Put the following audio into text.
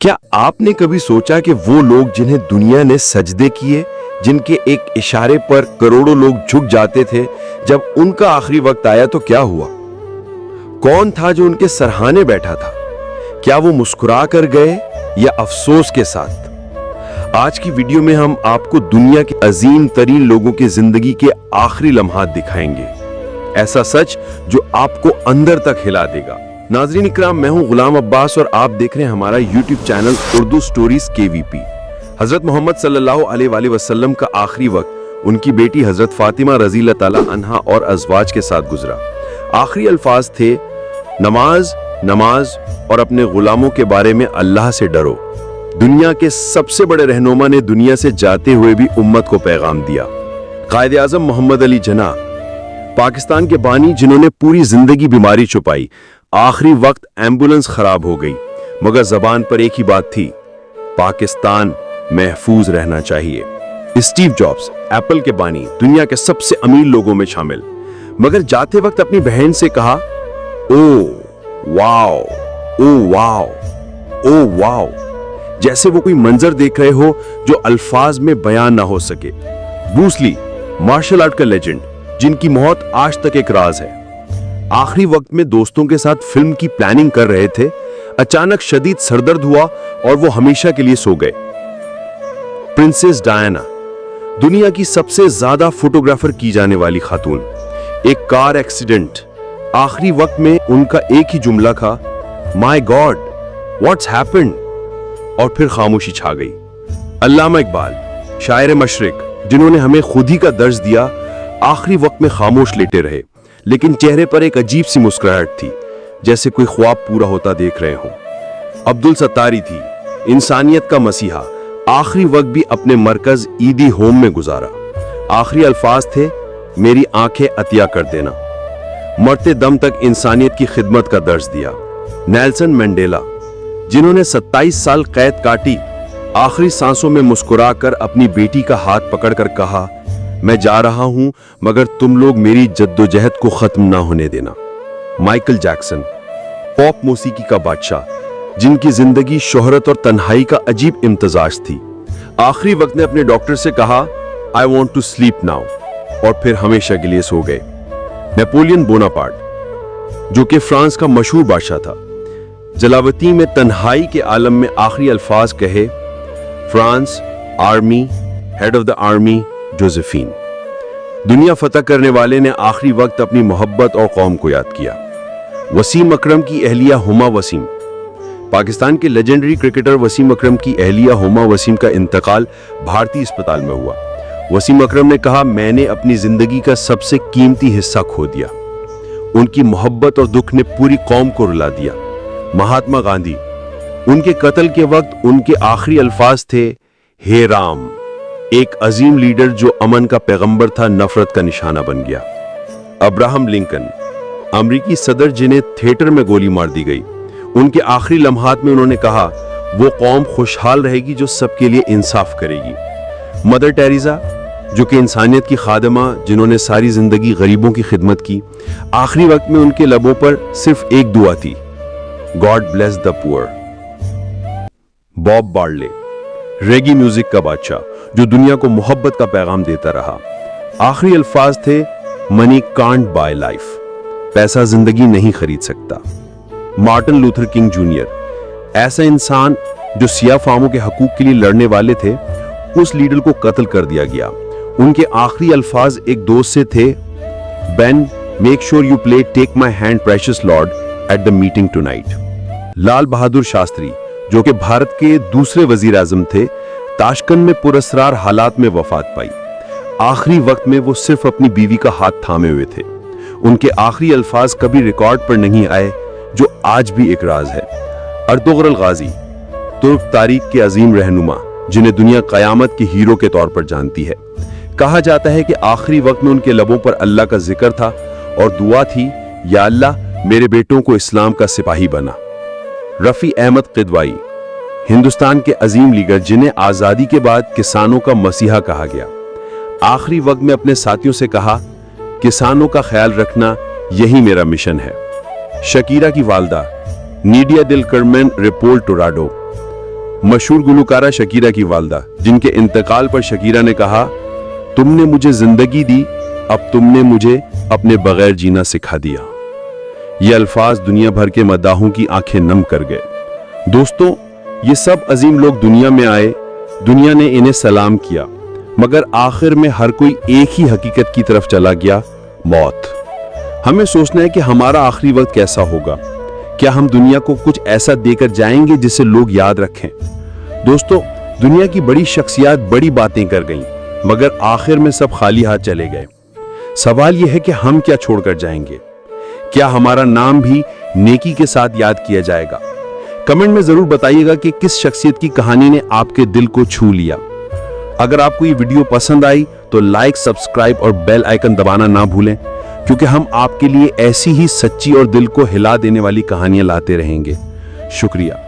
क्या आपने कभी सोचा कि वो लोग जिन्हें दुनिया ने सजदे किए, जिनके एक इशारे पर करोड़ों लोग झुक जाते थे, जब उनका आखिरी वक्त आया तो क्या हुआ? कौन था जो उनके सरहाने बैठा था? क्या वो मुस्कुरा कर गए या अफसोस के साथ? आज की वीडियो में हम आपको दुनिया के अजीम तरीन लोगों की जिंदगी के आखिरी लम्हात दिखाएंगे, ऐसा सच जो आपको अंदर तक हिला देगा। नाज़रीन इकराम, मैं हूं गुलाम अब्बास और आप देख रहे हैं हमारा YouTube channel Urdu stories KVP। हजरत मोहम्मद सल्लल्लाहु अलैहि वसल्लम का आखिरी वक्त उनकी बेटी हजरत फातिमा रज़ी अल्लाह ताला अन्हा और अज़वाज के साथ गुजरा। आखिरी अल्फाज थे, नमाज नमाज और अपने गुलामों के बारे में अल्लाह से डरो। दुनिया के सबसे बड़े रहनुमा ने दुनिया से जाते हुए भी उम्मत को पैगाम दिया। कायद आज़म मोहम्मद अली जिन्ना, पाकिस्तान के बानी जिन्होंने पूरी जिंदगी बीमारी छुपाई, आखिरी वक्त एम्बुलेंस खराब हो गई, मगर जबान पर एक ही बात थी, पाकिस्तान महफूज रहना चाहिए। स्टीव जॉब्स, एप्पल के बानी, दुनिया के सबसे अमीर लोगों में शामिल, मगर जाते वक्त अपनी बहन से कहा, oh wow, oh wow, oh wow, जैसे वो कोई मंजर देख रहे हो जो अल्फाज में बयान ना हो सके। ब्रूस ली, मार्शल आर्ट का लेजेंड, जिनकी मौत आज तक एक राज है, आखिरी वक्त में दोस्तों के साथ फिल्म की प्लानिंग कर रहे थे, अचानक शदीद सरदर्द हुआ और वो हमेशा के लिए सो गए। प्रिंसेस डायना, दुनिया की सबसे ज्यादा फोटोग्राफर की जाने वाली खातून, एक कार एक्सीडेंट, आखिरी वक्त में उनका एक ही जुमला था, माय गॉड व्हाट्स हैपेंड, और फिर खामोशी छा गई। अल्लामा इकबाल, शायर मशरिक, जिन्होंने हमें खुद ही का दर्ज दिया, आखिरी वक्त में खामोश लेटे रहे, लेकिन चेहरे पर एक अजीब सी मुस्कुराहट थी, जैसे कोई ख्वाब पूरा होता देख रहे हों। अब्दुल सत्तारी थी, इंसानियत का मसीहा, आखिरी वक्त भी अपने मरकज ईदी होम में गुजारा। आखिरी अल्फाज थे, मेरी आंखें अतिया कर देना। मरते दम तक इंसानियत की खिदमत का दर्ज दिया। नेल्सन मंडेला, जिन्होंने 27 साल कैद काटी, आखिरी सांसों में मुस्कुराकर अपनी बेटी का हाथ पकड़कर कहा, मैं जा रहा हूं मगर तुम लोग मेरी जद्दोजहद को खत्म ना होने देना। माइकल जैक्सन, पॉप मौसीकी का बादशाह, जिनकी जिंदगी शोहरत और तन्हाई का अजीब इम्तजाज थी, आखिरी वक्त ने अपने डॉक्टर से कहा, I want to sleep now, और फिर हमेशा के लिए सो गए। नेपोलियन बोनापार्ट, जो कि फ्रांस का मशहूर बादशाह था, जलावती में तन्हाई के आलम में आखिरी अल्फाज कहे, France army, head of the army Josephine. दुनिया फतह करने वाले ने आखिरी वक्त अपनी मोहब्बत और कौम को याद किया। वसीम अकरम की अहलिया हुमा वसीम, पाकिस्तान के लेजेंडरी क्रिकेटर वसीम अकरम की अहलिया हुमा वसीम का इंतकाल भारतीय अस्पताल में हुआ। वसीम अकरम ने कहा, मैंने अपनी जिंदगी का सबसे कीमती हिस्सा खो दिया। उनकी मोहब्बत और दुख ने पूरी कौम को रुला दिया। महात्मा गांधी, उनके कत्ल के वक्त उनके आखिरी अल्फाज थे, हे राम, एक अजीम लीडर जो अमन का पैगंबर था, नफरत का निशाना बन गया। अब्राहम लिंकन, अमरीकी सदर, जिन्हें थिएटर में गोली मार दी गई, उनके आखिरी लम्हात में उन्होंने कहा, वो कौम खुशहाल रहेगी जो सबके लिए इंसाफ करेगी। मदर टेरेसा, जो कि इंसानियत की खादिमा, जिन्होंने सारी जिंदगी गरीबों की खिदमत की, आखिरी वक्त में उनके लबों पर सिर्फ एक दुआ थी, God bless the poor. Bob Marley, reggae music का बादशाह, जो दुनिया को मोहब्बत का पैगाम देता रहा, आखिरी अल्फाज थे, मनी कांट बाय लाइफ, पैसा जिंदगी नहीं खरीद सकता। मार्टिन लूथर किंग जूनियर, ऐसा इंसान जो सियाह फामों के हकूक के लिए लड़ने वाले थे, उस लीडर को कत्ल कर दिया गया। उनके आखिरी अल्फाज एक दोस्त से थे, Ben make sure you play take my hand precious Lord at the meeting tonight. Lal Bahadur Shastri, जो कि भारत के दूसरे वजीर आजम थे, ताशकंद में पुरस्रार हालात में वफात पाई। आखिरी वक्त में वो सिर्फ अपनी बीवी का हाथ थामे हुए थे। उनके आखिरी अल्फाज कभी रिकॉर्ड पर नहीं आए, जो आज भी एक राज है। अर्तुगरुल गाजी, तुर्क तारीख के अजीम रहनुमा, जिन्हें दुनिया कयामत के हीरो के तौर पर जानती है। कहा जाता है कि आखिरी वक्त में उनके लबों पर अल्लाह का जिक्र था और दुआ थी, या अल्लाह मेरे बेटों को इस्लाम का सिपाही बना। रफी अहमद किदवाई, हिंदुस्तान के अजीम लीडर, जिन्हें आजादी के बाद किसानों का मसीहा कहा गया, आखिरी वक्त में अपने साथियों से कहा, किसानों का ख्याल रखना यही मेरा मिशन है। शकीरा की वालदा, नीडिया दिल कर्मेन रिपोल टोराडो, मशहूर गुलकारा शकीरा की वालदा, जिनके इंतकाल पर शकीरा ने कहा, तुमने मुझे जिंदगी दी, अब तुमने मुझे अपने बगैर जीना सिखा दिया। ये अल्फाज दुनिया भर के मदाहों की आंखें नम कर गए। दोस्तों, ये सब अजीम लोग दुनिया में आए, दुनिया ने इन्हें सलाम किया, मगर आखिर में हर कोई एक ही हकीकत की तरफ चला गया, मौत। हमें सोचना है कि हमारा आखिरी वक्त कैसा होगा। क्या हम दुनिया को कुछ ऐसा देकर जाएंगे जिसे लोग याद रखें? दोस्तों, दुनिया की बड़ी शख्सियत बड़ी बातें कर गईं, मगर आखिर में सब खाली हाथ चले गए। सवाल यह है कि हम क्या छोड़कर जाएंगे? क्या हमारा नाम भी नेकी के साथ याद किया जाएगा? कमेंट में जरूर बताइएगा कि किस शख्सियत की कहानी ने आपके दिल को छू लिया। अगर आपको ये वीडियो पसंद आई तो लाइक, सब्सक्राइब और बेल आइकन दबाना ना भूलें, क्योंकि हम आपके लिए ऐसी ही सच्ची और दिल को हिला देने वाली कहानियां लाते रहेंगे। शुक्रिया।